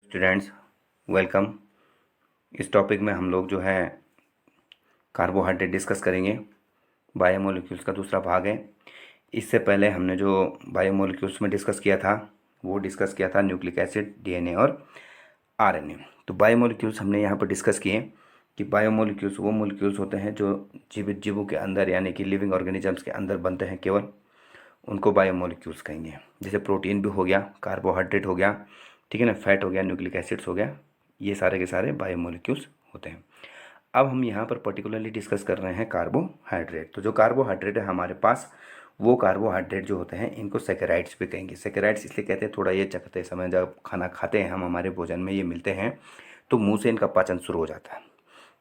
Students, welcome. इस topic में हम लोग जो है कार्बोहाइड्रेट डिस्कस करेंगे। बायोमोलिक्यूल्स का दूसरा भाग है। इससे पहले हमने जो बायोमोलिक्यूल्स में डिस्कस किया था वो डिस्कस किया था न्यूक्लिक एसिड, डीएनए और आरएनए। तो बायोमोलिक्यूल्स हमने यहाँ पर डिस्कस किए कि बायोमोलिक्यूल्स वो मोलिक्यूल्स होते हैं जो जीवित जीवों के अंदर यानी कि लिविंग ऑर्गेनिजम्स के अंदर बनते हैं, केवल उनको बायोमोलिक्यूल्स कहेंगे। जैसे प्रोटीन भी हो गया, कार्बोहाइड्रेट हो गया, ठीक है ना, फैट हो गया, न्यूक्लिक एसिड्स हो गया, ये सारे के सारे बायोमोलिक्यूल्स होते हैं। अब हम यहाँ पर पर्टिकुलरली डिस्कस कर रहे हैं कार्बोहाइड्रेट। तो जो कार्बोहाइड्रेट है हमारे पास, वो कार्बोहाइड्रेट जो होते हैं इनको सेकेराइड्स भी कहेंगे। सेकेराइड्स इसलिए कहते हैं, थोड़ा ये चखते समय जब खाना खाते हैं हम, हमारे भोजन में ये मिलते हैं तो मुंह से इनका पाचन शुरू हो जाता है।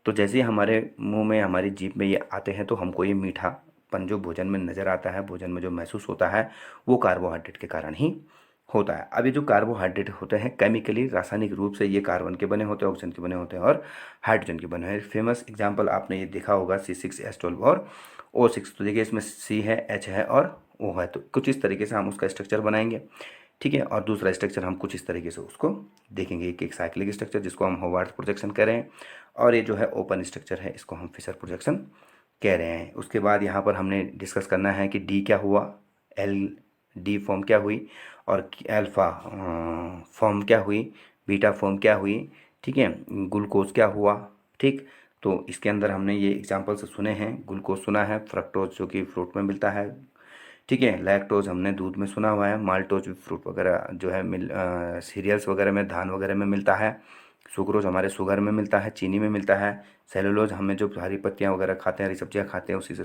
तो जैसे ही हमारे मुंह में, हमारी जीभ में ये आते हैं तो हमको ये मीठापन जो भोजन में नज़र आता है, भोजन में जो महसूस होता है, वो कार्बोहाइड्रेट के कारण ही होता है। अब ये जो कार्बोहाइड्रेट होते हैं केमिकली, रासायनिक रूप से ये कार्बन के बने होते हैं, ऑक्सीजन के बने होते हैं और हाइड्रोजन के बने हैं। फेमस एग्जांपल आपने ये देखा होगा C6H12 और O6। तो देखिए इसमें C है, H है और O है। तो कुछ इस तरीके से हम उसका स्ट्रक्चर बनाएंगे, ठीक है। और दूसरा स्ट्रक्चर हम कुछ इस तरीके से उसको देखेंगे, एक साइक्लिक स्ट्रक्चर जिसको हम होवार्ड प्रोजेक्शन कह रहे हैं, और ये जो है ओपन स्ट्रक्चर है इसको हम फिशर प्रोजेक्शन कह रहे हैं। उसके बाद यहाँ पर हमने डिस्कस करना है कि डी क्या हुआ, एल डी फॉर्म क्या हुई, और अल्फ़ा फॉर्म क्या हुई, बीटा फॉर्म क्या हुई, ठीक है, ग्लूकोज क्या हुआ, ठीक। तो इसके अंदर हमने ये एग्जाम्पल्स सुने हैं। ग्लूकोज सुना है, फ्रक्टोज जो कि फ्रूट में मिलता है, ठीक है, लैक्टोज हमने दूध में सुना हुआ है, माल्टोज भी फ्रूट वगैरह जो है सीरियल्स वगैरह में, धान वगैरह में मिलता है, सुक्रोज हमारे शुगर में मिलता है, चीनी में मिलता है, सेलुलोज हमें जो हरी पत्तियाँ वगैरह खाते हैं, हरी सब्जियाँ खाते हैं, उसी से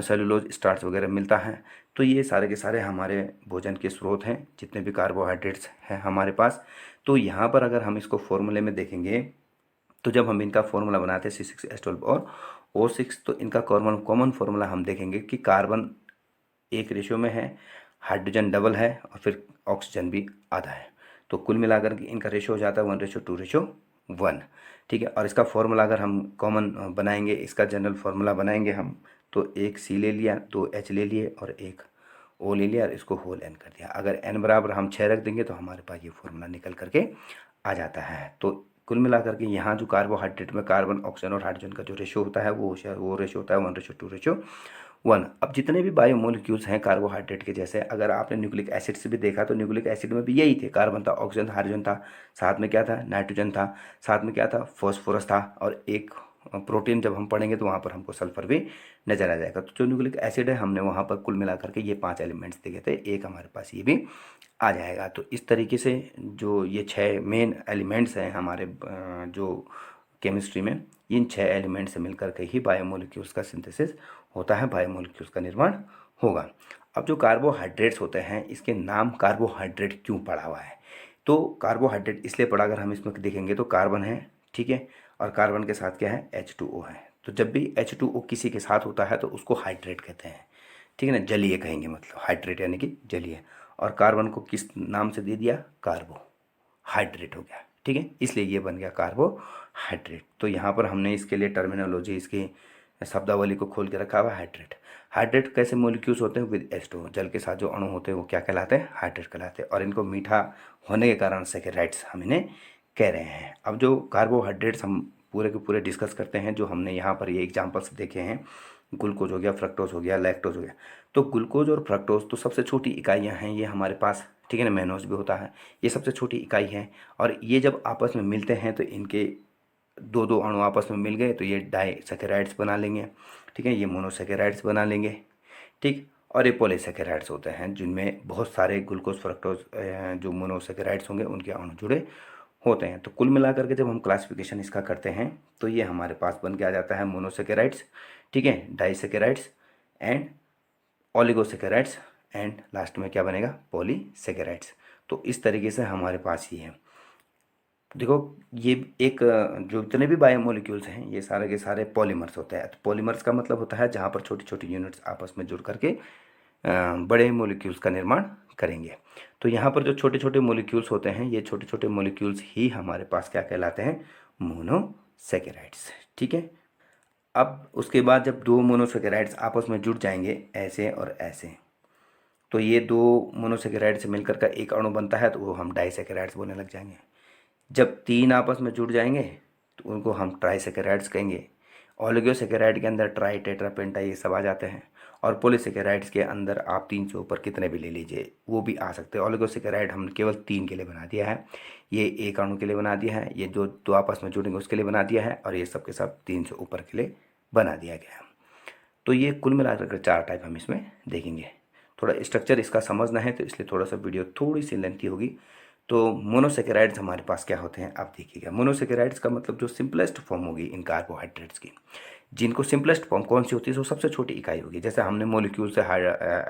सेलुलोज स्टार्च वगैरह मिलता है। तो ये सारे के सारे हमारे भोजन के स्रोत हैं, जितने भी कार्बोहाइड्रेट्स हैं हमारे पास। तो यहाँ पर अगर हम इसको फॉर्मूले में देखेंगे तो जब हम इनका फॉर्मूला बनाते हैं C6H12 और O6, तो इनका कॉमन फॉर्मूला हम देखेंगे कि कार्बन एक रेशियो में है, हाइड्रोजन डबल है और फिर ऑक्सीजन भी आधा है। तो कुल मिलाकर के इनका रेशियो हो जाता है 1:2:1, ठीक है। और इसका फॉर्मूला अगर हम कॉमन बनाएंगे, इसका जनरल फार्मूला बनाएंगे हम, तो एक C ले लिया, 2H ले लिए और एक O ले लिया और इसको होल N कर दिया। अगर N बराबर हम 6 रख देंगे तो हमारे पास ये फॉर्मूला निकल करके आ जाता है। तो कुल मिलाकर के यहाँ जो कार्बोहाइड्रेट में कार्बन, ऑक्सीजन और हाइड्रोजन का जो रेशियो होता है वो रेशियो होता है 1:2:1। अब जितने भी बायोमोलिक्यूल्स हैं कार्बोहाइड्रेट के, जैसे अगर आपने न्यूक्लिक एसिड से भी देखा तो न्यूक्लिक एसिड में भी यही थे, कार्बन था, ऑक्सीजन, हाइड्रोजन था, साथ में क्या था, नाइट्रोजन था, साथ में क्या था, फॉस्फोरस था, और एक प्रोटीन जब हम पढ़ेंगे तो वहाँ पर हमको सल्फर भी नजर आ जाएगा। तो जो न्यूक्लिक एसिड है हमने वहाँ पर कुल मिला करके ये 5 एलिमेंट्स देखे थे, एक हमारे पास ये भी आ जाएगा। तो इस तरीके से जो ये 6 मेन एलिमेंट्स हैं हमारे जो केमिस्ट्री में, इन 6 एलिमेंट से मिलकर के ही बायोमोलिक्यूल्स का सिंथेसिस होता है, बायोमोलिक्यूल्स का निर्माण होगा। अब जो कार्बोहाइड्रेट्स होते हैं, इसके नाम कार्बोहाइड्रेट क्यों पड़ा हुआ है? तो कार्बोहाइड्रेट इसलिए पड़ा, अगर हम इसमें देखेंगे तो कार्बन है, ठीक है, और कार्बन के साथ क्या है, H2O है। तो जब भी H2O किसी के साथ होता है तो उसको हाइड्रेट कहते हैं, ठीक है ना, जलीय कहेंगे, मतलब हाइड्रेट यानी कि जलीय। और कार्बन को किस नाम से दे दिया, कार्बो, हाइड्रेट हो गया, ठीक है, इसलिए ये बन गया कार्बोहाइड्रेट। तो यहाँ पर हमने इसके लिए टर्मिनोलॉजी, इसकी शब्दावली को खोल के रखा हुआ है। हाइड्रेट, हाइड्रेट कैसे मोलिक्यूल्स होते हैं, विद H2O, जल के साथ जो अणु होते हैं वो क्या कहलाते हैं, हाइड्रेट कहलाते हैं, और इनको मीठा होने के कारण सेकेराइड्स हम इन्हें कह रहे हैं। अब जो कार्बोहाइड्रेट्स हम पूरे के पूरे डिस्कस करते हैं, जो हमने यहाँ पर ये एग्जाम्पल्स देखे हैं, ग्लूकोज हो गया, फ्रक्टोज हो गया, लैक्टोज हो गया। तो ग्लूकोज और फ्रक्टोज तो सबसे छोटी इकाइयाँ हैं ये हमारे पास, ठीक है ना, मैनोज भी होता है, ये सबसे छोटी इकाई है। और ये जब आपस में मिलते हैं तो इनके दो दो अणु आपस में मिल गए तो ये डाइसैकेराइड्स बना लेंगे, ठीक है, ये मोनोसैकेराइड्स बना लेंगे, ठीक। और ये पॉलीसैकेराइड्स होते हैं जिनमें बहुत सारे ग्लूकोज, फ्रक्टोज जो मोनोसैकेराइड्स होंगे उनके अणु जुड़े होते हैं। तो कुल मिलाकर के जब हम क्लासिफिकेशन इसका करते हैं तो ये हमारे पास बन के आ जाता है मोनोसैकेराइड्स, ठीक है, disaccharides and oligosaccharides, and last में क्या बनेगा, पॉलीसैकेराइड्स। तो इस तरीके से हमारे पास ये है। देखो ये एक जो इतने भी बायोमोलिक्यूल्स हैं ये सारे के सारे पॉलीमर्स होते हैं। तो पॉलीमर्स का मतलब होता है जहाँ पर छोटी छोटी यूनिट्स आपस में जुड़ करके बड़े मोलिक्यूल्स का निर्माण करेंगे। तो यहाँ पर जो छोटे छोटे मोलिक्यूल्स होते हैं, ये छोटे छोटे मोलिक्यूल्स ही हमारे पास क्या कहलाते हैं, मोनोसैकेराइड्स, ठीक है। अब उसके बाद जब दो मोनोसैकेराइड्स आपस में जुड़ जाएंगे ऐसे और ऐसे, तो ये दो मोनोसैकेराइड से मिलकर का एक अणु बनता है, तो वो हम डाइसैकेराइड्स बोलने लग जाएंगे। जब तीन आपस में जुड़ जाएंगे तो उनको हम ट्राइसेकेराइड्स कहेंगे। ओलिगोसेकेराइड के अंदर ट्राई, टेट्रा, पेंटा ये सब आ जाते हैं। और पॉलीसेकेराइड्स के अंदर आप तीन से ऊपर कितने भी ले लीजिए वो भी आ सकते हैं। ओलिगोसेकेराइड हमने केवल तीन के लिए बना दिया है, ये एक अणु के लिए बना दिया है, ये जो दो आपस में जुड़ेंगे उसके लिए बना दिया है, और ये सब के सब तीन से ऊपर के लिए बना दिया गया है। तो ये कुल मिलाकर चार टाइप हम इसमें देखेंगे। थोड़ा स्ट्रक्चर इसका समझना है तो इसलिए थोड़ा सा वीडियो थोड़ी सी लेंथी होगी। तो मोनोसेकेराइड्स हमारे पास क्या होते हैं आप देखिएगा। मोनोसेकेराइड्स का मतलब जो सिंपलेस्ट फॉर्म होगी इन कार्बोहाइड्रेट्स की, जिनको सिंपलेस्ट फॉर्म कौन सी होती है, वो सबसे छोटी इकाई होगी। जैसे हमने मोलिक्यूल से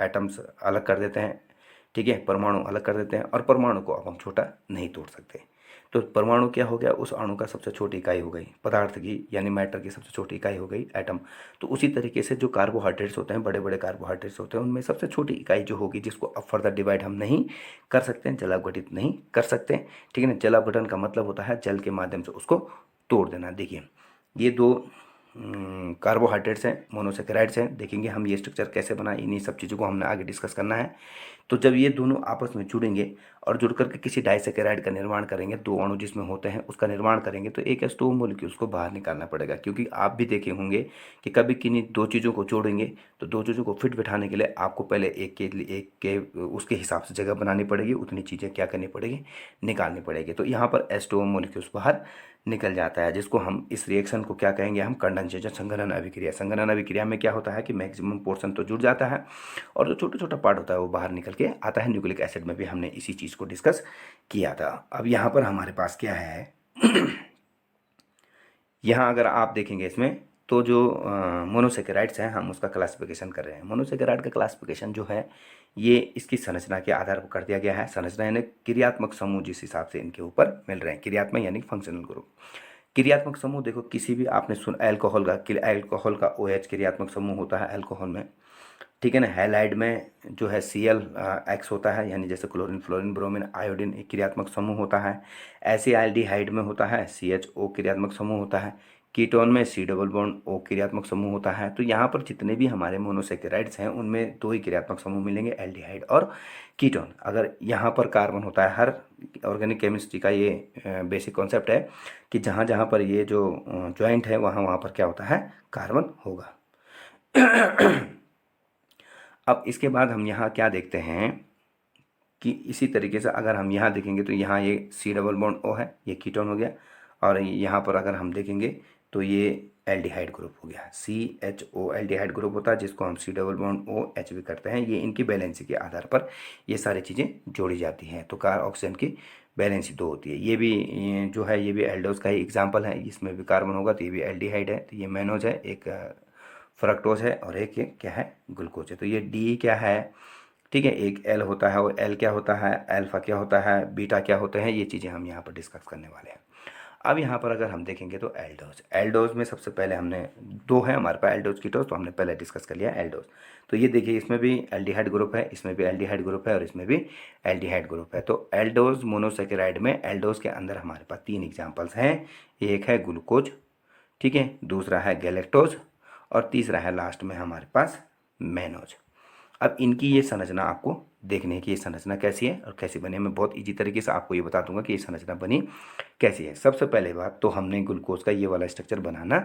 एटम्स अलग कर देते हैं, ठीक है, परमाणु अलग कर देते हैं, और परमाणु को अब हम छोटा नहीं तोड़ सकते। तो परमाणु क्या हो गया, उस अणु का सबसे छोटी इकाई हो गई, पदार्थ की यानी मैटर की सबसे छोटी इकाई हो गई एटम। तो उसी तरीके से जो कार्बोहाइड्रेट्स होते हैं, बड़े बड़े कार्बोहाइड्रेट्स होते हैं, उनमें सबसे छोटी इकाई जो होगी, जिसको अब फर्दर डिवाइड हम नहीं कर सकते हैं, जलावघटित नहीं कर सकते, ठीक है ना। जलावघटन का मतलब होता है जल के माध्यम से उसको तोड़ देना। देखिए ये दो कार्बोहाइड्रेट्स हैं, मोनोसेकेराइड्स हैं। देखेंगे हम ये स्ट्रक्चर कैसे बना, इन्हीं सब चीज़ों को हमने आगे डिस्कस करना है। तो जब ये दोनों आपस में जुड़ेंगे और जुड़ करके किसी डाइसेकेराइड का निर्माण करेंगे, दो अणु जिसमें होते हैं उसका निर्माण करेंगे, तो एक H2O मॉलिक्यूल्स को बाहर निकालना पड़ेगा। क्योंकि आप भी देखे होंगे कि कभी किन्हीं दो चीज़ों को जोड़ेंगे तो दो चीज़ों को फिट बिठाने के लिए आपको पहले एक के उसके हिसाब से जगह बनानी पड़ेगी, उतनी चीज़ें क्या करनी पड़ेगी, निकालनी पड़ेगी। तो यहाँ पर H2O मॉलिक्यूल्स बाहर निकल जाता है, जिसको हम इस रिएक्शन को क्या कहेंगे, हम कंडेंसेशन, संघनन अभिक्रिया। संघनन अभिक्रिया में क्या होता है कि मैक्सिमम पोर्शन तो जुड़ जाता है और जो छोटा छोटा पार्ट होता है वो बाहर निकल के आता है। न्यूक्लिक एसिड में भी हमने इसी चीज़ को डिस्कस किया था। अब यहाँ पर हमारे पास क्या है यहाँ अगर आप देखेंगे इसमें तो जो मोनोसेकेराइड्स हैं हम उसका क्लासिफिकेशन कर रहे हैं। मोनोसेकेराइड का क्लासिफिकेशन जो है ये इसकी संरचना के आधार पर कर दिया गया है। संरचना यानी क्रियात्मक समूह जिस हिसाब से इनके ऊपर मिल रहे हैं, क्रियात्मक यानी फंक्शनल ग्रुप। क्रियात्मक समूह देखो, किसी भी आपने सुन एल्कोहल का OH क्रियात्मक समूह होता है एल्कोहल में, ठीक है ना। हैलाइड में जो है Cl होता है, यानी जैसे क्लोरीन, फ्लोरीन, ब्रोमीन, आयोडीन एक क्रियात्मक समूह होता है। ऐसे एल्डिहाइड में होता है CHO क्रियात्मक समूह होता है। कीटोन में C डबल बॉन्ड O क्रियात्मक समूह होता है। तो यहाँ पर जितने भी हमारे मोनोसेकेराइड्स हैं उनमें दो ही क्रियात्मक समूह मिलेंगे, एल्डिहाइड और कीटोन। अगर यहाँ पर कार्बन होता है, हर ऑर्गेनिक केमिस्ट्री का ये बेसिक कॉन्सेप्ट है कि जहाँ जहाँ पर ये जो ज्वाइंट है वहाँ वहाँ पर क्या होता है, कार्बन होगा। अब इसके बाद हम यहाँ क्या देखते हैं कि इसी तरीके से अगर हम यहाँ देखेंगे तो यहाँ ये C डबल बॉन्ड O है, ये कीटोन हो गया। और यहाँ पर अगर हम देखेंगे तो ये एल्डिहाइड ग्रुप हो गया, CHO एल्डिहाइड ग्रुप होता है, जिसको हम C डबल बॉन्ड OH भी करते हैं। ये इनकी बैलेंसी के आधार पर ये सारी चीज़ें जोड़ी जाती हैं। तो कार ऑक्सीजन की बैलेंसी दो होती है। ये भी जो है ये भी एल्डोज का ही एग्जाम्पल है, इसमें भी कार्बन होगा तो ये भी एल्डिहाइड है। तो ये मैनोज है, एक फ्रक्टोज है, और एक ये क्या है, ग्लूकोज है। तो ये डी क्या है, ठीक है, एक एल होता है, और एल क्या होता है, अल्फा क्या होता है, बीटा क्या होते हैं, ये चीज़ें हम यहाँ पर डिस्कस करने वाले हैं। अब यहाँ पर अगर हम देखेंगे तो एल्डोज में सबसे पहले हमने दो है हमारे पास, एल्डोज कीटोज, तो हमने पहले डिस्कस कर लिया एल्डोज। तो ये देखिए इसमें भी एल्डिहाइड ग्रुप है, इसमें भी एल्डिहाइड ग्रुप है, और इसमें भी एल्डिहाइड ग्रुप है। तो एल्डोज मोनोसेकेराइड में एल्डोज के अंदर हमारे पास तीन एग्जाम्पल्स हैं। एक है ग्लूकोज, ठीक है, दूसरा है गैलेक्टोज, और तीसरा है लास्ट में हमारे पास मैनोज। अब इनकी ये संरचना आपको देखने है कि ये संरचना कैसी है और कैसी बनी है। मैं बहुत इजी तरीके से आपको ये बता दूंगा कि ये संरचना बनी कैसी है। सबसे पहले बात तो हमने ग्लूकोज का ये वाला स्ट्रक्चर बनाना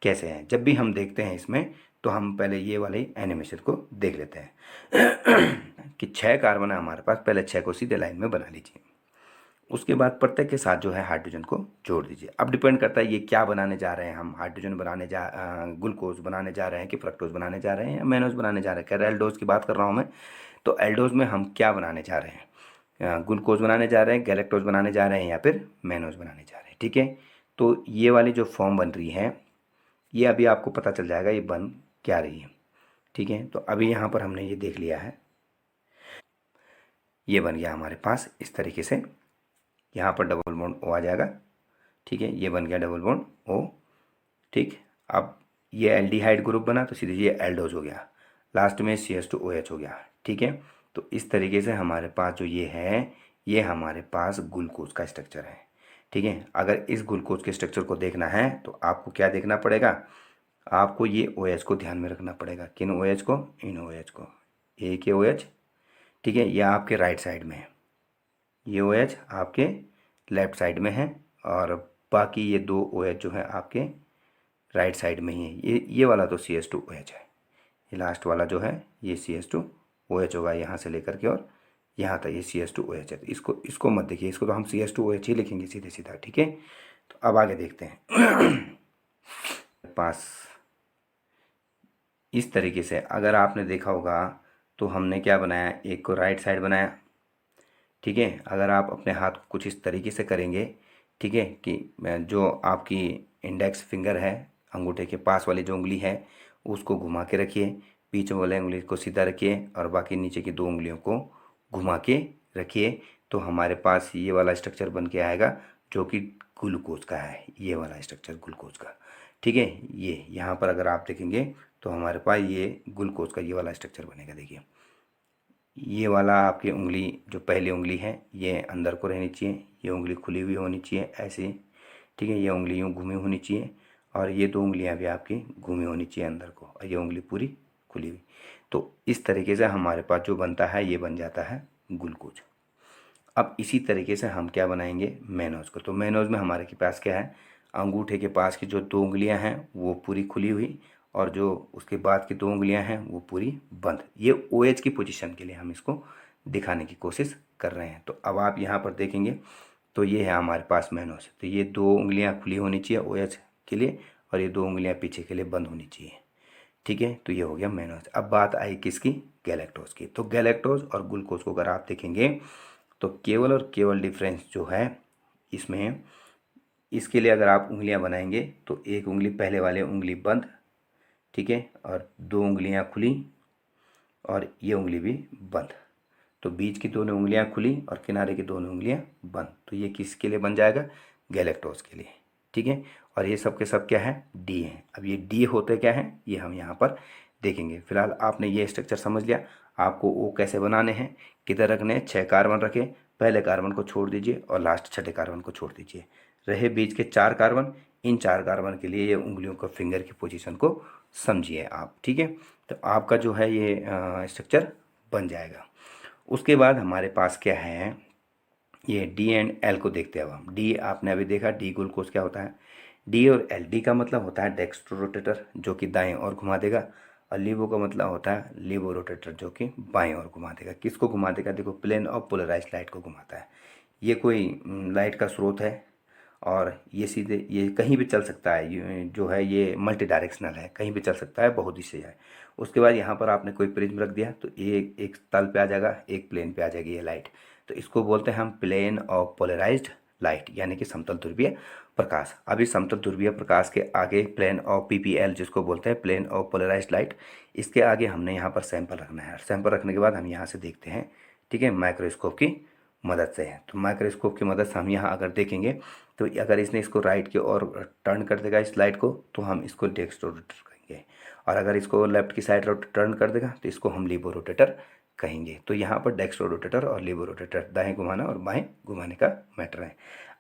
कैसे है। जब भी हम देखते हैं इसमें तो हम पहले ये वाले एनिमेशन को देख लेते हैं कि 6 कार्बन है हमारे पास, पहले 6 को सीधे लाइन में बना लीजिए। उसके बाद प्रत्येक के साथ जो है हाइड्रोजन को जोड़ दीजिए। अब डिपेंड करता है ये क्या बनाने जा रहे हैं, हम हाइड्रोजन ग्लूकोज बनाने जा रहे हैं कि फ्रक्टोज बनाने जा रहे हैं या मैनोज बनाने जा रहे हैं। कह एल्डोज की बात कर रहा हूँ मैं। तो एल्डोज में हम क्या बनाने जा रहे हैं, ग्लूकोज बनाने जा रहे हैं, गैलेक्टोज बनाने जा रहे हैं, या फिर मैनोज बनाने जा रहे हैं, ठीक है। तो ये वाली जो फॉर्म बन रही है ये अभी आपको पता चल जाएगा ये बन क्या रही है, ठीक है। तो अभी यहाँ पर हमने ये देख लिया है, ये बन गया हमारे पास इस तरीके से। यहाँ पर डबल बॉन्ड O आ जाएगा, ठीक है, ये बन गया डबल बॉन्ड O, ठीक। अब ये एल्डिहाइड ग्रुप बना तो सीधे ये एल्डोज हो गया, लास्ट में CH2OH हो गया, ठीक है। तो इस तरीके से हमारे पास जो ये है ये हमारे पास ग्लूकोज का स्ट्रक्चर है, ठीक है। अगर इस ग्लूकोज के स्ट्रक्चर को देखना है तो आपको क्या देखना पड़ेगा, आपको ये OH को ध्यान में रखना पड़ेगा। किन OH को, इन OH को, एक के OH, ठीक है, ये आपके राइट साइड में है, ये OH आपके लेफ़्ट साइड में है और बाकी ये 2 OH जो है आपके राइट साइड में ही है। ये वाला तो CH2OH है, ये लास्ट वाला जो है ये CH2OH होगा यहाँ से लेकर के और यहाँ तक ये CH2OH है। तो इसको मत देखिए, इसको तो हम CH2OH ही लिखेंगे सीधे सीधा, ठीक है। तो अब आगे देखते हैं पास इस तरीके से अगर आपने देखा होगा तो हमने क्या बनाया, एक को राइट साइड बनाया, ठीक है। अगर आप अपने हाथ को कुछ इस तरीके से करेंगे, ठीक है, कि जो आपकी इंडेक्स फिंगर है, अंगूठे के पास वाली जो उंगली है उसको घुमा के रखिए, बीच वाले उंगली को सीधा रखिए और बाकी नीचे की 2 उंगलियों को घुमा के रखिए। तो हमारे पास ये वाला स्ट्रक्चर बन के आएगा जो कि ग्लूकोज का है, ये वाला स्ट्रक्चर ग्लूकोज का, ठीक है। ये यहाँ पर अगर आप देखेंगे तो हमारे पास ये ग्लूकोज का ये वाला स्ट्रक्चर बनेगा। देखिए ये वाला आपकी उंगली जो पहली उंगली है ये अंदर को रहनी चाहिए, ये उंगली खुली हुई होनी चाहिए ऐसे, ठीक है। ये उंगली यूँ घूमी होनी चाहिए और ये 2 उंगलियां भी आपकी घूमी होनी चाहिए अंदर को, और ये उंगली पूरी खुली हुई। तो इस तरीके से हमारे पास जो बनता है ये बन जाता है ग्लूकोज। अब इसी तरीके से हम क्या बनाएंगे, मेनोज को। तो मेनोज में हमारे के पास क्या है, अंगूठे के पास की जो 2 उंगलियां हैं वो पूरी खुली हुई और जो उसके बाद की 2 उंगलियां हैं वो पूरी बंद। ये OH की पोजीशन के लिए हम इसको दिखाने की कोशिश कर रहे हैं। तो अब आप यहाँ पर देखेंगे तो ये है हमारे पास मेनोज। तो ये 2 उंगलियां खुली होनी चाहिए OH के लिए और ये 2 उंगलियां पीछे के लिए बंद होनी चाहिए, ठीक है। तो ये हो गया मेनोज। अब बात आई किसकी, गैलेक्टोज की। तो गैलेक्टोज और ग्लूकोज को अगर आप देखेंगे तो केवल और केवल डिफरेंस जो है इसमें, इसके लिए अगर आप उंगलियां बनाएंगे तो एक उंगली पहले वाले उंगली बंद, ठीक है, और 2 उंगलियां खुली और ये उंगली भी बंद। तो बीच की दोनों उंगलियां खुली और किनारे की दोनों उंगलियां बंद। तो ये किसके लिए बन जाएगा, गैलेक्टोज के लिए, ठीक है। और ये सब के सब क्या है, डी है। अब ये डी होते क्या है ये हम यहाँ पर देखेंगे। फिलहाल आपने ये स्ट्रक्चर समझ लिया। आपको ओ कैसे बनाने हैं, किधर रखने हैं, 6 कार्बन रखें, पहले कार्बन को छोड़ दीजिए और लास्ट छठे कार्बन को छोड़ दीजिए, रहे बीच के 4 कार्बन। इन 4 कार्बन के लिए ये उंगलियों का फिंगर की पोजीशन को समझिए आप, ठीक है। तो आपका जो है ये स्ट्रक्चर बन जाएगा। उसके बाद हमारे पास क्या है, ये डी एंड एल को देखते हैं। अब हम डी, आपने अभी देखा डी ग्लूकोज क्या होता है, डी और एल। डी का मतलब होता है डेक्स्ट्रो रोटेटर जो कि दाएं और घुमा देगा, और लीवो का मतलब होता है लीवो रोटेटर जो कि बाएं और घुमा देगा। किसको घुमा देगा, देखो प्लेन और पोलराइज लाइट को घुमाता है। ये कोई लाइट का स्रोत है और ये सीधे ये कहीं भी चल सकता है, जो है ये मल्टी डायरेक्शनल है, कहीं भी चल सकता है, बहुत ही से है। उसके बाद यहाँ पर आपने कोई प्रिज्म रख दिया तो एक तल पे आ जाएगा, एक प्लेन पे आ जाएगी ये लाइट। तो इसको बोलते हैं हम प्लेन ऑफ पोलराइज्ड लाइट, यानी कि समतल ध्रुवीय प्रकाश। अभी समतल ध्रुवीय प्रकाश के आगे प्लेन ऑफ PPL जिसको बोलते हैं प्लेन ऑफ पोलराइज्ड लाइट, इसके आगे हमने यहाँ पर सैंपल रखना है। सैंपल रखने के बाद हम यहाँ से देखते हैं, ठीक है, माइक्रोस्कोप की मदद से है। तो माइक्रोस्कोप की मदद से हम यहाँ अगर देखेंगे तो अगर इसने इसको राइट की ओर टर्न कर देगा इस लाइट को तो हम इसको डेक्स्ट्रो रोटेटर कहेंगे, और अगर इसको लेफ्ट की साइड टर्न कर देगा तो इसको हम लीवो रोटेटर कहेंगे। तो यहाँ पर डेक्स्ट्रो रोटेटर और लीवो रोटेटर, दाएं घुमाना और बाएं घुमाने का मैटर है।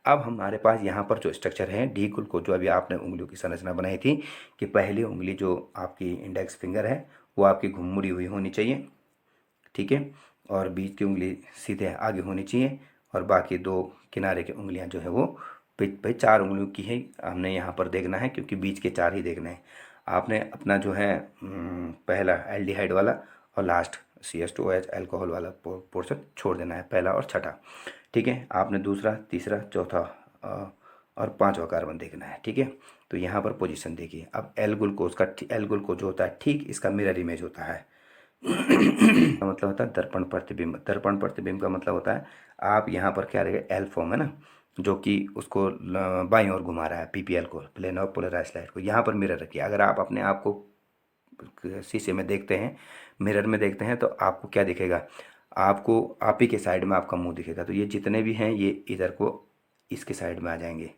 अब हमारे पास यहाँ पर जो स्ट्रक्चर है डी ग्लूकोज, जो अभी आपने उंगलियों की संरचना बनाई थी कि पहली उंगली जो आपकी इंडेक्स फिंगर है वो आपकी घुमुड़ी हुई होनी चाहिए, ठीक है, और बीच की उंगली सीधे आगे होनी चाहिए और बाकी 2 किनारे की उंगलियां जो है वो भाई 4 उंगलियों की ही हमने यहाँ पर देखना है, क्योंकि बीच के 4 ही देखने हैं। आपने अपना जो है पहला एल्डिहाइड वाला और लास्ट CH2OH अल्कोहल वाला पोर्शन छोड़ देना है, पहला और छठा, ठीक है। आपने दूसरा, तीसरा, चौथा और 5वां कार्बन देखना है, ठीक है। तो यहाँ पर पोजीशन देखिए। अब एल ग्लूकोज का, एल ग्लूकोज जो होता है ठीक इसका मिरर इमेज होता है का मतलब होता है दर्पण प्रतिबिंब। दर्पण प्रतिबिंब का मतलब होता है आप यहाँ पर क्या रहेगा, एल फॉर्म है ना, जो कि उसको बाईं ओर घुमा रहा है PPL को, प्लेन ऑफ पोलराइज्ड लाइट को। यहाँ पर मिरर रखिए। अगर आप अपने आप को शीशे में देखते हैं, मिरर में देखते हैं, तो आपको क्या दिखेगा, आपको आप ही के साइड में आपका मुंह दिखेगा। तो ये जितने भी हैं ये इधर को इसके साइड में आ जाएंगे,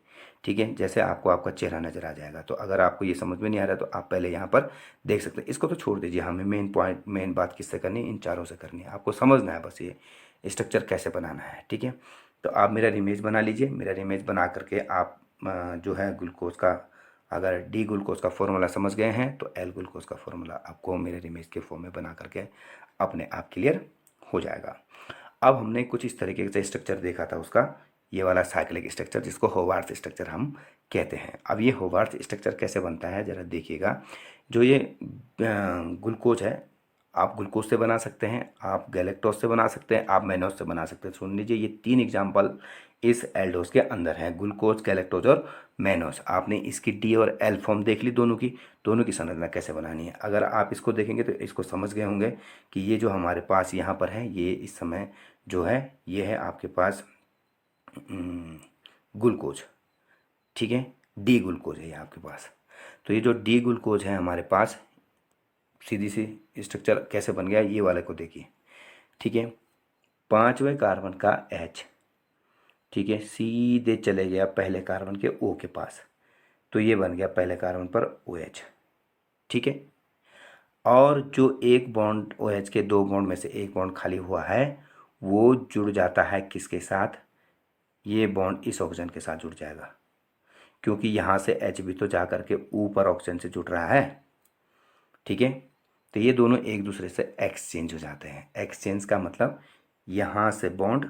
ठीक है, जैसे आपको आपका चेहरा नज़र आ जाएगा। तो अगर आपको ये समझ में नहीं आ रहा तो आप पहले यहाँ पर देख सकते हैं। इसको तो छोड़ दीजिए, हमें मेन पॉइंट, मेन बात किससे करनी है, इन चारों से करनी है। आपको समझना है बस ये स्ट्रक्चर कैसे बनाना है, ठीक है। तो आप मिरर इमेज बना लीजिए। मिरर इमेज बना करके आप जो है ग्लूकोज का, अगर डी ग्लूकोज का फॉर्मूला समझ गए हैं तो एल ग्लूकोज का फॉर्मूला आपको मिरर इमेज के फॉर्म में बना करके अपने आप क्लियर हो जाएगा। अब हमने कुछ इस तरीके से स्ट्रक्चर देखा था उसका, ये वाला साइक्लिक स्ट्रक्चर जिसको होवार्थ स्ट्रक्चर हम कहते हैं। अब ये होवार्थ स्ट्रक्चर कैसे बनता है ज़रा देखिएगा। जो ये ग्लूकोज है, आप ग्लूकोज से बना सकते हैं, आप गैलेक्टोज से बना सकते हैं, आप मैनोज से बना सकते हैं। सुन लीजिए, ये 3 एग्जाम्पल इस एल्डोज के अंदर हैं, ग्लूकोज, गैलेक्टोज और मैनोज। आपने इसकी डी और एल फॉर्म देख ली, दोनों की संरचना कैसे बनानी है। अगर आप इसको देखेंगे तो इसको समझ गए होंगे कि ये जो हमारे पास यहाँ पर है, ये इस समय जो है ये है आपके पास ग्लूकोज, ठीक है, डी ग्लूकोज है ये आपके पास। तो ये जो डी ग्लूकोज है हमारे पास, सीधी सी स्ट्रक्चर कैसे बन गया ये वाले को देखिए, ठीक है। 5वें कार्बन का H, ठीक है, सीधे चले गया पहले कार्बन के O के पास, तो ये बन गया पहले कार्बन पर OH, ठीक है। और जो एक बॉन्ड OH के 2 बॉन्ड में से एक बॉन्ड खाली हुआ है वो जुड़ जाता है किसके साथ, ये बॉन्ड इस ऑक्सीजन के साथ जुड़ जाएगा, क्योंकि यहाँ से H भी तो जा करके ऊपर ऑक्सीजन से जुड़ रहा है, ठीक है। तो ये दोनों एक दूसरे से एक्सचेंज हो जाते हैं। एक्सचेंज का मतलब यहाँ से बॉन्ड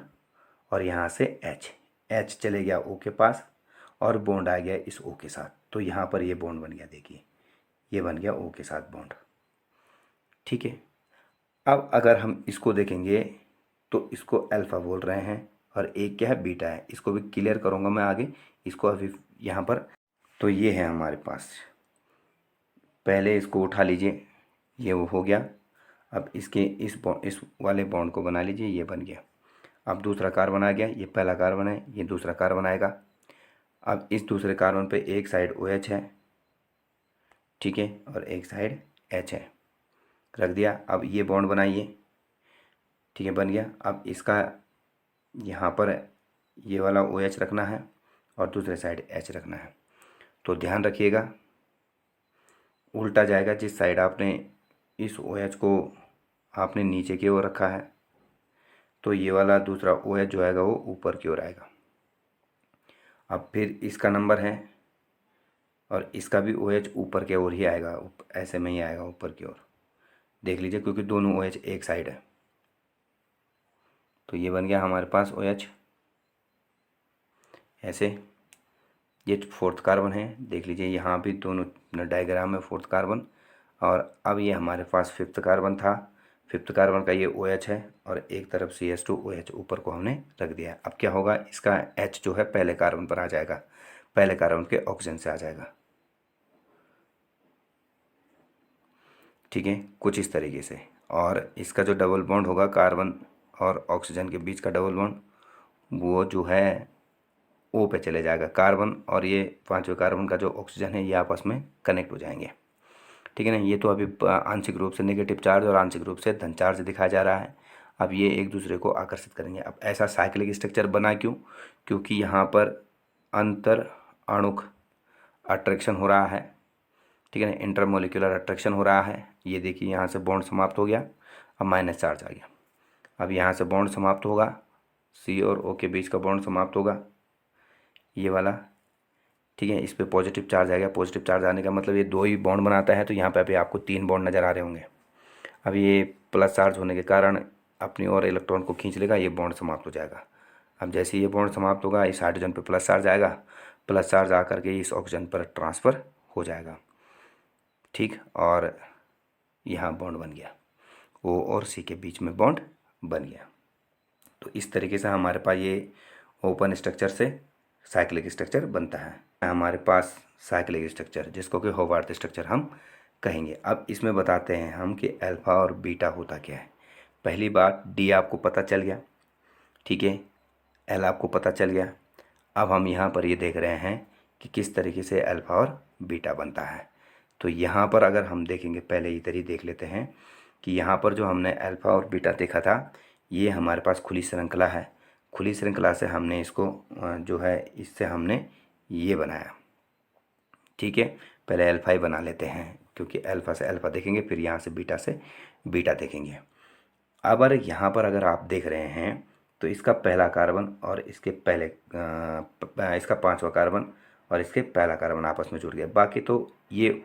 और यहाँ से H चले गया O के पास और बॉन्ड आ गया इस O के साथ, तो यहाँ पर ये बॉन्ड बन गया, देखिए ये बन गया O के साथ बॉन्ड, ठीक है। अब अगर हम इसको देखेंगे तो इसको अल्फ़ा बोल रहे हैं और एक क्या है, बीटा है। इसको भी क्लियर करूँगा मैं आगे, इसको अभी यहाँ पर। तो ये है हमारे पास, पहले इसको उठा लीजिए, ये वो हो गया। अब इसके इस वाले बॉन्ड को बना लीजिए, ये बन गया। अब दूसरा कार्बन आ गया, ये पहला कार्बन है, ये दूसरा कार्बन आएगा। अब इस दूसरे कार्बन पे एक साइड OH है, ठीक है, और एक साइड H है, रख दिया। अब ये बॉन्ड बनाइए, ठीक है, बन गया। अब इसका यहाँ पर ये वाला OH रखना है और दूसरे साइड H रखना है। तो ध्यान रखिएगा, उल्टा जाएगा, जिस साइड आपने इस OH को आपने नीचे की ओर रखा है तो ये वाला दूसरा OH जो आएगा वो ऊपर की ओर आएगा। अब फिर इसका नंबर है और इसका भी OH ऊपर की ओर ही आएगा, ऐसे में ही आएगा ऊपर की ओर, देख लीजिए, क्योंकि दोनों OH एक साइड है। तो ये बन गया हमारे पास OH, ऐसे। ये 4th कार्बन है, देख लीजिए यहाँ भी दोनों डायग्राम में 4th कार्बन। और अब ये हमारे पास 5th कार्बन था, 5th कार्बन का ये OH है और एक तरफ CH2OH ऊपर को हमने रख दिया। अब क्या होगा, इसका H जो है पहले कार्बन पर आ जाएगा, पहले कार्बन के ऑक्सीजन से आ जाएगा, ठीक है, कुछ इस तरीके से। और इसका जो डबल बॉन्ड होगा कार्बन और ऑक्सीजन के बीच का डबल बॉन्ड, वो जो है O पे चले जाएगा। कार्बन और ये 5वें कार्बन का जो ऑक्सीजन है ये आपस में कनेक्ट हो जाएंगे, ठीक है ना। ये तो अभी आंशिक रूप से नेगेटिव चार्ज और आंशिक रूप से धन चार्ज दिखाया जा रहा है। अब ये एक दूसरे को आकर्षित करेंगे। अब ऐसा साइक्लिक स्ट्रक्चर बना क्यों, क्योंकि यहाँ पर अंतर आणुक अट्रैक्शन हो रहा है, ठीक है ना, इंटरमोलिकुलर अट्रैक्शन हो रहा है। ये देखिए यहाँ से बॉन्ड समाप्त हो गया, अब माइनस चार्ज आ गया। अब यहाँ से बॉन्ड समाप्त होगा, C और O के बीच का बॉन्ड समाप्त होगा, ये वाला, ठीक है। इस पे पॉजिटिव चार्ज आ गया। पॉजिटिव चार्ज आने का मतलब ये 2 ही बॉन्ड बनाता है, तो यहाँ पे अभी आपको 3 बॉन्ड नज़र आ रहे होंगे। अब ये प्लस चार्ज होने के कारण अपनी और इलेक्ट्रॉन को खींच लेगा, ये बॉन्ड समाप्त हो जाएगा। अब जैसे ये बॉन्ड समाप्त होगा, इस हाइड्रोजन पे प्लस चार्ज आएगा, प्लस चार्ज आकर के इस ऑक्सीजन पर ट्रांसफ़र हो जाएगा, ठीक। और यहाँ बॉन्ड बन गया, O और C के बीच में बॉन्ड बन गया। तो इस तरीके से हमारे पास ये ओपन स्ट्रक्चर से साइक्लिक स्ट्रक्चर बनता है। हमारे पास साइक्लिक स्ट्रक्चर जिसको कि होवार्थ स्ट्रक्चर हम कहेंगे। अब इसमें बताते हैं हम कि अल्फ़ा और बीटा होता क्या है। पहली बात, डी आपको पता चल गया, ठीक है, एल आपको पता चल गया। अब हम यहाँ पर ये देख रहे हैं कि किस तरीके से अल्फ़ा और बीटा बनता है। तो यहाँ पर अगर हम देखेंगे, पहले इधर ही देख लेते हैं कि यहाँ पर जो हमने अल्फ़ा और बीटा देखा था, ये हमारे पास खुली श्रृंखला है। खुली श्रृंखला से हमने इसको जो है इससे हमने ये बनाया, ठीक है। पहले अल्फ़ा ही बना लेते हैं, क्योंकि अल्फ़ा से अल्फ़ा देखेंगे, फिर यहाँ से बीटा देखेंगे। अब अगर यहाँ पर अगर आप देख रहे हैं तो इसका पहला कार्बन और इसके पहले इसका 5वां कार्बन और इसके पहला कार्बन आपस में जुड़ गया। बाकी तो ये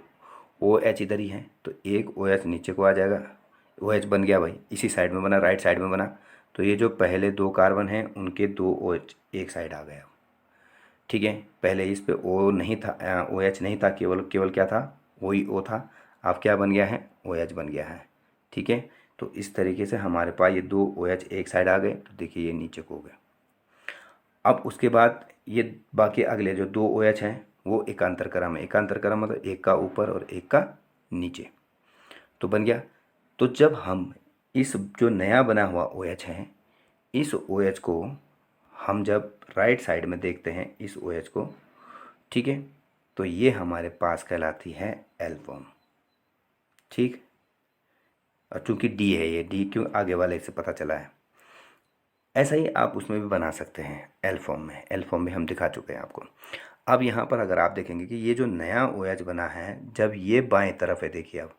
OH इधर ही है, तो एक OH नीचे को आ जाएगा, OH बन गया भाई, इसी साइड में बना, राइट साइड में बना, तो ये जो पहले 2 कार्बन हैं उनके 2 OH एक साइड आ गया। ठीक है, पहले इस पे O नहीं था, OH नहीं था, केवल केवल क्या था, O था। अब क्या बन गया है, OH बन गया है। ठीक है, तो इस तरीके से हमारे पास ये 2 OH एक साइड आ गए। तो देखिए ये नीचे को हो गए। अब उसके बाद ये बाकी अगले जो 2 OH हैं वो एकांतर क्रम है। एकांतर क्रम मतलब एक का ऊपर और एक का नीचे, तो बन गया। तो जब हम इस जो नया बना हुआ OH है, इस OH को हम जब राइट साइड में देखते हैं इस OH को, ठीक है, तो ये हमारे पास कहलाती है एल फॉर्म। ठीक, और चूंकि डी है, ये डी क्यों आगे वाले से पता चला है। ऐसा ही आप उसमें भी बना सकते हैं एल फॉर्म में। एल फॉर्म में हम दिखा चुके हैं आपको। अब यहाँ पर अगर आप देखेंगे कि ये जो नया OH बना है, जब ये बाएं तरफ है, देखिए अब,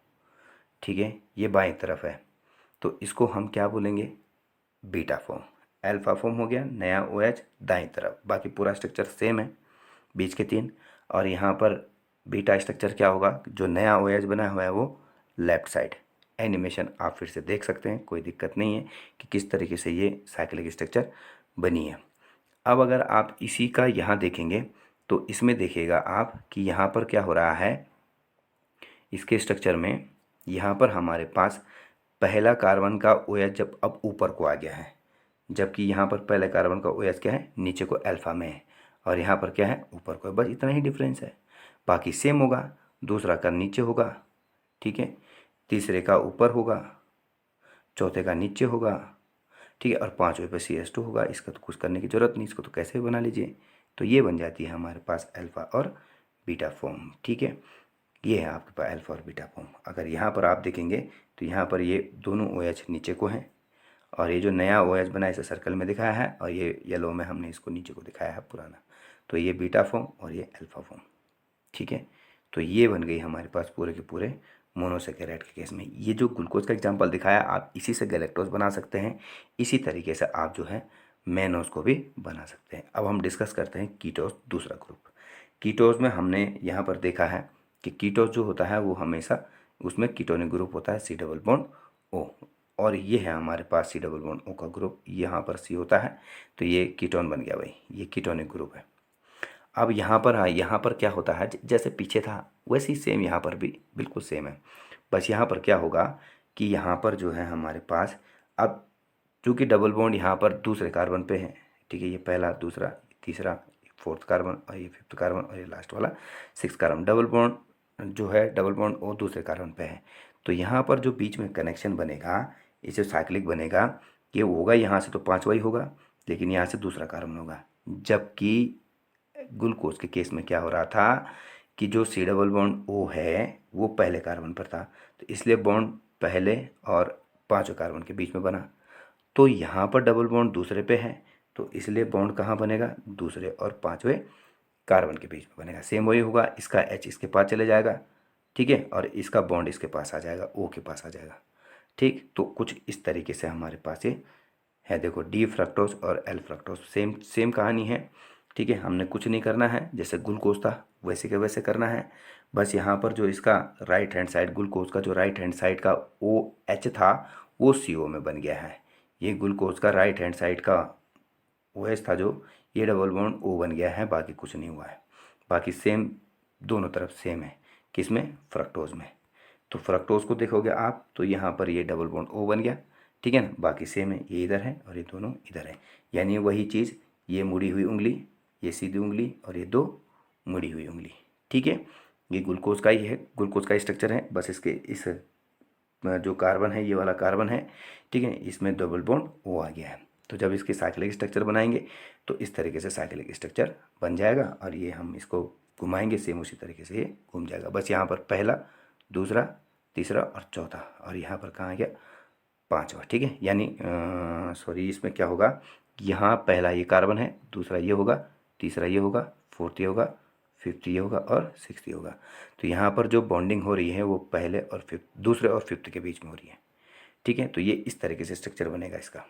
ठीक है, ये बाएं तरफ है, तो इसको हम क्या बोलेंगे, बीटा फॉर्म। अल्फा फॉर्म हो गया, नया OH दाएं तरफ, बाकी पूरा स्ट्रक्चर सेम है, बीच के 3। और यहाँ पर बीटा स्ट्रक्चर क्या होगा, जो नया OH बना हुआ है वो लेफ्ट साइड। एनिमेशन आप फिर से देख सकते हैं, कोई दिक्कत नहीं है कि किस तरीके से ये साइक्लिक स्ट्रक्चर बनी है। अब अगर आप इसी का यहाँ देखेंगे तो इसमें देखिएगा आप कि यहाँ पर क्या हो रहा है, इसके स्ट्रक्चर में यहाँ पर हमारे पास पहला कार्बन का OH जब अब ऊपर को आ गया है, जबकि यहाँ पर पहले कार्बन का OH क्या है, नीचे को अल्फा में है, और यहाँ पर क्या है, ऊपर को है। बस इतना ही डिफरेंस है, बाकी सेम होगा। दूसरा का नीचे होगा, ठीक है, तीसरे का ऊपर होगा, चौथे का नीचे होगा, ठीक है, और पाँचवें पे CH2 होगा। इसका तो कुछ करने की ज़रूरत नहीं, इसको तो कैसे भी बना लीजिए। तो ये बन जाती है हमारे पास अल्फ़ा और बीटा फॉर्म। ठीक है, ये है आपके पास अल्फ़ा और बीटा फॉर्म। अगर यहाँ पर आप देखेंगे तो यहाँ पर ये दोनों OH नीचे को हैं, और ये जो नया OH बना है इसे सर्कल में दिखाया है, और ये येलो में हमने इसको नीचे को दिखाया है पुराना। तो ये बीटा फॉर्म और ये अल्फ़ा फॉर्म। ठीक है, तो ये बन गई हमारे पास पूरे के पूरे मोनोसेकेराइड के केस में। ये जो ग्लूकोज का एग्जांपल दिखाया, आप इसी से गैलेक्टोज बना सकते हैं। इसी तरीके से आप जो है मैनोज को भी बना सकते हैं। अब हम डिस्कस करते हैं कीटोज, दूसरा ग्रुप। कीटोज में हमने यहाँ पर देखा है कि कीटोज जो होता है वो हमेशा उसमें कीटोनिक ग्रुप होता है C+O, और ये है हमारे पास C+O का ग्रुप, यहाँ पर C होता है, तो ये कीटोन बन गया भाई, ये कीटोनिक ग्रुप है। अब यहाँ पर हाँ, यहाँ पर क्या होता है, जैसे पीछे था वैसे ही सेम यहाँ पर भी बिल्कुल सेम है। बस यहाँ पर क्या होगा कि यहाँ पर जो है हमारे पास, अब चूँकि डबल बॉन्ड यहाँ पर दूसरे कार्बन पे है, ठीक है, ये पहला, दूसरा, तीसरा, फोर्थ कार्बन, और ये फिफ्थ कार्बन, और ये लास्ट वाला सिक्स कार्बन। डबल बॉन्ड जो है, डबल बॉन्ड वो दूसरे कार्बन पे है। तो यहाँ पर जो बीच में कनेक्शन बनेगा, इसे साइक्लिक बनेगा, ये होगा यहाँ से तो पाँचवा ही होगा, लेकिन यहाँ से दूसरा कार्बन होगा। जबकि ग्लूकोज के केस में क्या हो रहा था कि जो C+O है वो पहले कार्बन पर था, तो इसलिए बॉन्ड पहले और पांचवें कार्बन के बीच में बना। तो यहाँ पर डबल बॉन्ड दूसरे पे है, तो इसलिए बॉन्ड कहाँ बनेगा, दूसरे और पांचवें कार्बन के बीच में बनेगा। सेम वही होगा, इसका H इसके पास चले जाएगा, ठीक है, और इसका बॉन्ड इसके पास आ जाएगा, O के पास आ जाएगा। ठीक, तो कुछ इस तरीके से हमारे पास ये है। देखो, डी फ्रक्टोज और एल फ्रक्टोज सेम सेम कहानी है। ठीक है, हमने कुछ नहीं करना है, जैसे ग्लूकोज था वैसे के वैसे करना है। बस यहाँ पर जो इसका राइट हैंड साइड, ग्लूकोज का जो राइट हैंड साइड का OH था वो CO में बन गया है। ये ग्लूकोज का राइट हैंड साइड का OH था जो, ये डबल बॉन्ड O बन गया है, बाकी कुछ नहीं हुआ है। बाकी सेम, दोनों तरफ सेम है, किसमें, फ्रक्टोज में। तो फ्रक्टोज को देखोगे आप तो यहाँ पर ये डबल बॉन्ड O बन गया, ठीक है ना, बाकी सेम है, ये इधर है और ये दोनों इधर है। यानी वही चीज़, ये मुड़ी हुई उंगली, ये सीधी उंगली, और ये दो मुड़ी हुई उंगली। ठीक है, ये ग्लूकोज का ही है, ग्लूकोज का स्ट्रक्चर है। बस इसके इस जो कार्बन है, ये वाला कार्बन है, ठीक है, इसमें डबल बॉन्ड O आ गया है। तो जब इसके साइक्लिक स्ट्रक्चर बनाएंगे तो इस तरीके से साइक्लिक स्ट्रक्चर बन जाएगा, और ये हम इसको घुमाएंगे सेम उसी तरीके से ये घूम जाएगा। बस यहाँ पर पहला, दूसरा, तीसरा और चौथा, और यहाँ पर कहाँ आ गया, पाँचवा। ठीक है, यानी सॉरी, इसमें क्या होगा, यहाँ पहला ये कार्बन है, दूसरा ये होगा, तीसरा ये होगा, फोर्थ ये होगा, फिफ्थ ये होगा, और सिक्स्थ ये होगा। तो यहाँ पर जो बॉन्डिंग हो रही है वो पहले और फिफ्थ, दूसरे और फिफ्थ के बीच में हो रही है। ठीक है, तो ये इस तरीके से स्ट्रक्चर बनेगा इसका,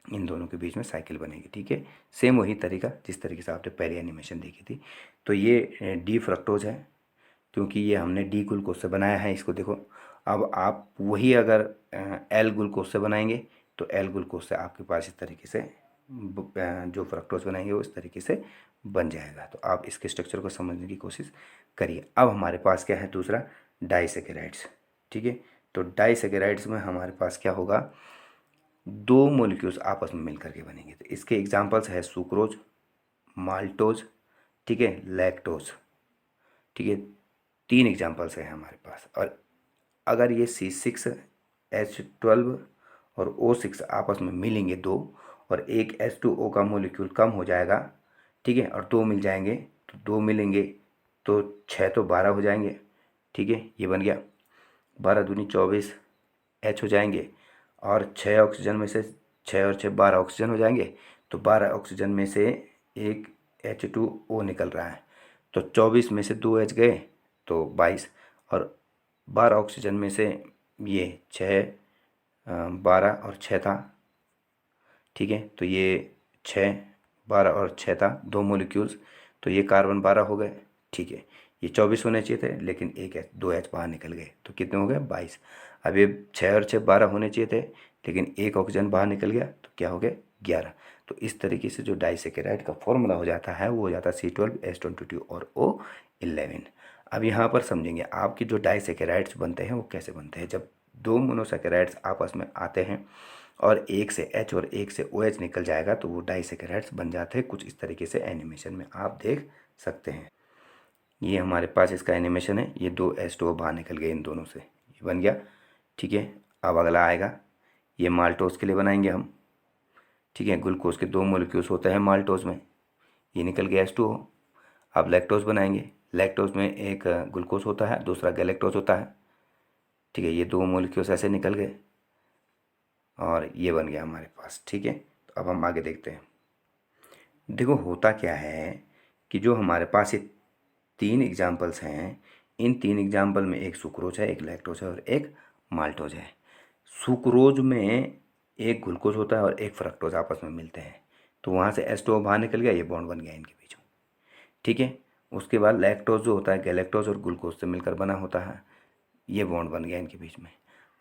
इन दोनों के बीच में साइकिल बनेगी। ठीक है, सेम वही तरीका जिस तरीके से आपने पहले एनिमेशन देखी थी। तो ये डी फ्रक्टोज है, क्योंकि ये हमने डी ग्लूकोज से बनाया है। इसको देखो, अब आप वही अगर एल ग्लूकोज से बनाएंगे तो एल ग्लूकोज से आपके पास इस तरीके से जो फ्रक्टोज बनाएंगे वो इस तरीके से बन जाएगा। तो आप इसके स्ट्रक्चर को समझने की कोशिश करिए। अब हमारे पास क्या है, दूसरा डाइसैकेराइड्स। ठीक है, तो डाइसैकेराइड्स में हमारे पास क्या होगा, दो मोलिक्यूल्स आपस में मिलकर के बनेंगे। तो इसके एग्जांपल्स है सुक्रोज, माल्टोज, ठीक है, लैक्टोज। ठीक है, तीन एग्जांपल्स हैं हमारे पास। और अगर ये C6H12 और O6 आपस में मिलेंगे दो, और एक H2O का मोलिक्यूल कम हो जाएगा, ठीक है, और दो मिल जाएंगे, तो दो मिलेंगे तो 6 तो 12 हो जाएंगे। ठीक है, ये बन गया 12 दूनी 24 H हो जाएंगे, और 6 ऑक्सीजन में से 6 और 6 12 ऑक्सीजन हो जाएंगे। तो 12 ऑक्सीजन में से एक H2O निकल रहा है, तो 24 में से 2 H गए तो 22, और 12 ऑक्सीजन में से ये 6 12 और 6 था। ठीक है, तो ये 6 12 और 6 था, दो मोलिक्यूल्स, तो ये कार्बन 12 हो गए। ठीक है, ये 24 होने चाहिए थे, लेकिन एक एच 2 एच बाहर निकल गए, तो कितने हो गए 22। अब ये 6 और 6 12 होने चाहिए थे, लेकिन एक ऑक्सीजन बाहर निकल गया, तो क्या हो गए 11। तो इस तरीके से जो डाइसैकेराइड का फॉर्मूला हो जाता है वो हो जाता है C12H22 और O11। अब यहाँ पर समझेंगे आपके जो डाइसैकेराइड्स बनते हैं वो कैसे बनते हैं। जब दो मोनोसैकेराइड्स आपस में आते हैं और एक से H और एक से OH निकल जाएगा, तो वो डाइसैकेराइड्स बन जाते हैं। कुछ इस तरीके से एनिमेशन में आप देख सकते हैं। ये हमारे पास इसका एनिमेशन है, ये दो H2O बाहर निकल गए इन दोनों से, ये बन गया। ठीक है, अब अगला आएगा, ये माल्टोज के लिए बनाएंगे हम। ठीक है, ग्लूकोज के दो मोलिक्यूल्स होते हैं माल्टोज में, ये निकल गया H2O। अब लैक्टोज बनाएंगे, लैक्टोज में एक ग्लूकोज होता है, दूसरा गैलेक्टोज होता है। ठीक है, ये दो मोलिक्यूल्स ऐसे निकल गए और ये बन गया हमारे पास। ठीक है, तो अब हम आगे देखते हैं। देखो होता क्या है कि जो हमारे पास ये तीन एग्जाम्पल्स हैं, इन तीन एग्जाम्पल में एक सुक्रोज है, एक लैक्टोज है और एक माल्टोज है। सुक्रोज में एक ग्लूकोज होता है और एक फ्रक्टोज आपस में मिलते हैं, तो वहाँ से H2O बाहर निकल गया, ये बॉन्ड बन गया इनके बीच में। ठीक है, उसके बाद लैक्टोज जो होता है गैलेक्टोज और ग्लूकोज से मिलकर बना होता है, ये बॉन्ड बन गया इनके बीच में।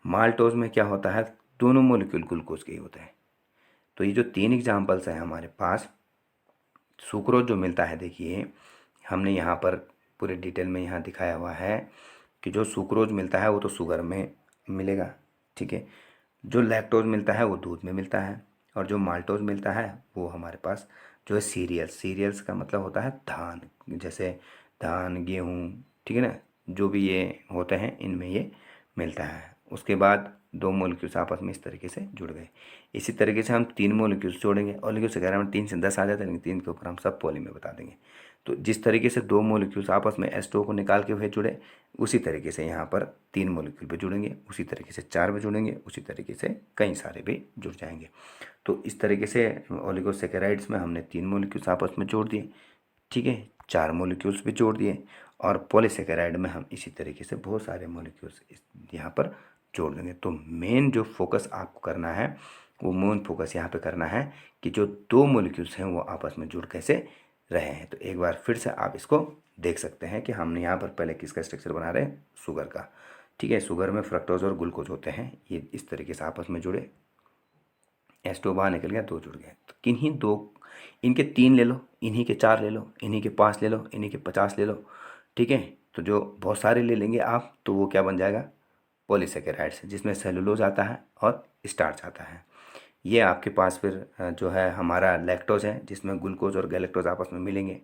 माल्टोज में क्या होता है, दोनों मोलिक्यूल ग्लूकोज के ही होते हैं। तो ये जो तीन एग्जाम्पल्स हैं हमारे पास, सुक्रोज जो मिलता है, देखिए हमने यहाँ पर पूरे डिटेल में यहाँ दिखाया हुआ है कि जो सुक्रोज मिलता है वो तो शुगर में मिलेगा। ठीक है, जो लैक्टोज मिलता है वो दूध में मिलता है, और जो माल्टोज मिलता है वो हमारे पास जो है सीरियल्स, सीरियल्स का मतलब होता है धान, जैसे धान गेहूँ, ठीक है ना, जो भी ये होते हैं इनमें ये मिलता है। उसके बाद दो मोलिक्यूल्स आपस में इस तरीके से जुड़ गए। इसी तरीके से हम तीन मोलिक्यूल्स जोड़ेंगे, मोलिक्यूल्स वगैरह में 3 से 10 आ जाते हैं, लेकिन 3 के ऊपर हम सब पॉली में बता देंगे। तो जिस तरीके से दो मोलिक्यूल्स आपस में H2O को निकाल के हुए जुड़े, उसी तरीके से यहाँ पर तीन मोलिक्यूल पे जुड़ेंगे, उसी तरीके से 4 पे जुड़ेंगे, उसी तरीके से कई सारे भी जुड़ जाएंगे। तो इस तरीके से ओलिगोसैकेराइड्स में हमने तीन मोलिक्यूल्स आपस में जोड़ दिए। ठीक है, 4 मोलिक्यूल्स भी जोड़ दिए, और पॉलीसैकेराइड में हम इसी तरीके से बहुत सारे मोलिक्यूल्स यहाँ पर जोड़ देंगे। तो मेन जो फोकस आपको करना है वो मेन फोकस यहाँ पे करना है कि जो दो मोलिक्यूल्स हैं वो आपस में जुड़ कैसे रहे हैं। तो एक बार फिर से आप इसको देख सकते हैं कि हमने यहाँ पर पहले किसका स्ट्रक्चर बना रहे हैं, शुगर का। ठीक है, शुगर में फ्रक्टोज और ग्लूकोज होते हैं, ये इस तरीके से आपस में जुड़े, H2O बाहर निकल गया, दो जुड़ गए। तो किन्हीं दो, इनके 3 ले लो, इन्हीं के 4 ले लो, इन्हीं के 5 ले लो, इन्हीं के 50 ले लो। ठीक है, तो जो बहुत सारे ले लेंगे आप तो वो क्या बन जाएगा, पॉलीसेकेराइड्स, जिसमें सेलुलोज आता है और स्टार्च आता है। ये आपके पास फिर जो है हमारा लैक्टोज है, जिसमें ग्लूकोज और गैलेक्टोज आपस में मिलेंगे।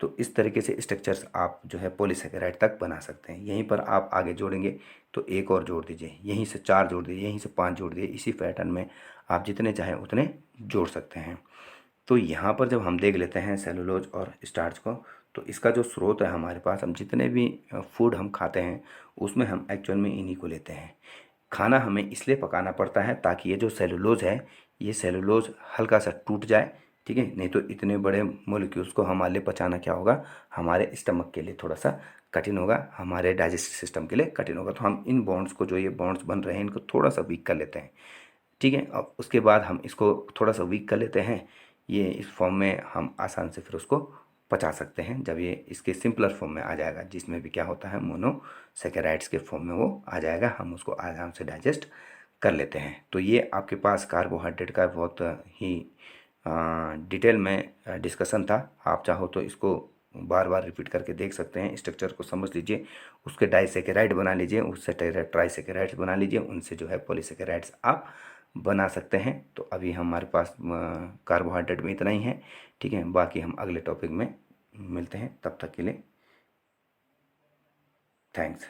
तो इस तरीके से स्ट्रक्चर्स आप जो है पॉलीसेकेराइड तक बना सकते हैं। यहीं पर आप आगे जोड़ेंगे तो एक और जोड़ दीजिए, यहीं से 4 जोड़ दीजिए, यहीं से 5 जोड़ दीजिए, इसी पैटर्न में आप जितने चाहें उतने जोड़ सकते हैं। तो यहाँ पर जब हम देख लेते हैं सेलुलोज और स्टार्च को, तो इसका जो स्रोत है हमारे पास, हम जितने भी फूड हम खाते हैं उसमें हम एक्चुअल में इन्हीं को लेते हैं। खाना हमें इसलिए पकाना पड़ता है ताकि ये जो सेलुलोज है, ये सेलुलोज हल्का सा टूट जाए। ठीक है, नहीं तो इतने बड़े मोलिक्यूल्स को हमारे लिए पचाना क्या होगा, हमारे स्टमक के लिए थोड़ा सा कठिन होगा, हमारे डाइजेस्टिव सिस्टम के लिए कठिन होगा। तो हम इन बॉन्ड्स को, जो ये बॉन्ड्स बन रहे हैं, इनको थोड़ा सा वीक कर लेते हैं। ठीक है, अब उसके बाद हम इसको थोड़ा सा वीक कर लेते हैं, ये इस फॉर्म में हम आसान से फिर उसको पचा सकते हैं। जब ये इसके सिंपलर फॉर्म में आ जाएगा, जिसमें भी क्या होता है मोनोसैकेराइड्स के फॉर्म में वो आ जाएगा, हम उसको आराम से डाइजेस्ट कर लेते हैं। तो ये आपके पास कार्बोहाइड्रेट का बहुत ही डिटेल में डिस्कशन था। आप चाहो तो इसको बार बार रिपीट करके देख सकते हैं, स्ट्रक्चर को समझ लीजिए, उसके डाइसेकेराइड बना लीजिए, उससे ट्राइसेकेराइड्स बना लीजिए, उनसे जो है पॉलीसेकेराइड्स आप बना सकते हैं। तो अभी हमारे पास कार्बोहाइड्रेट में इतना ही है, ठीक है। बाकी हम अगले टॉपिक में मिलते हैं, तब तक के लिए थैंक्स।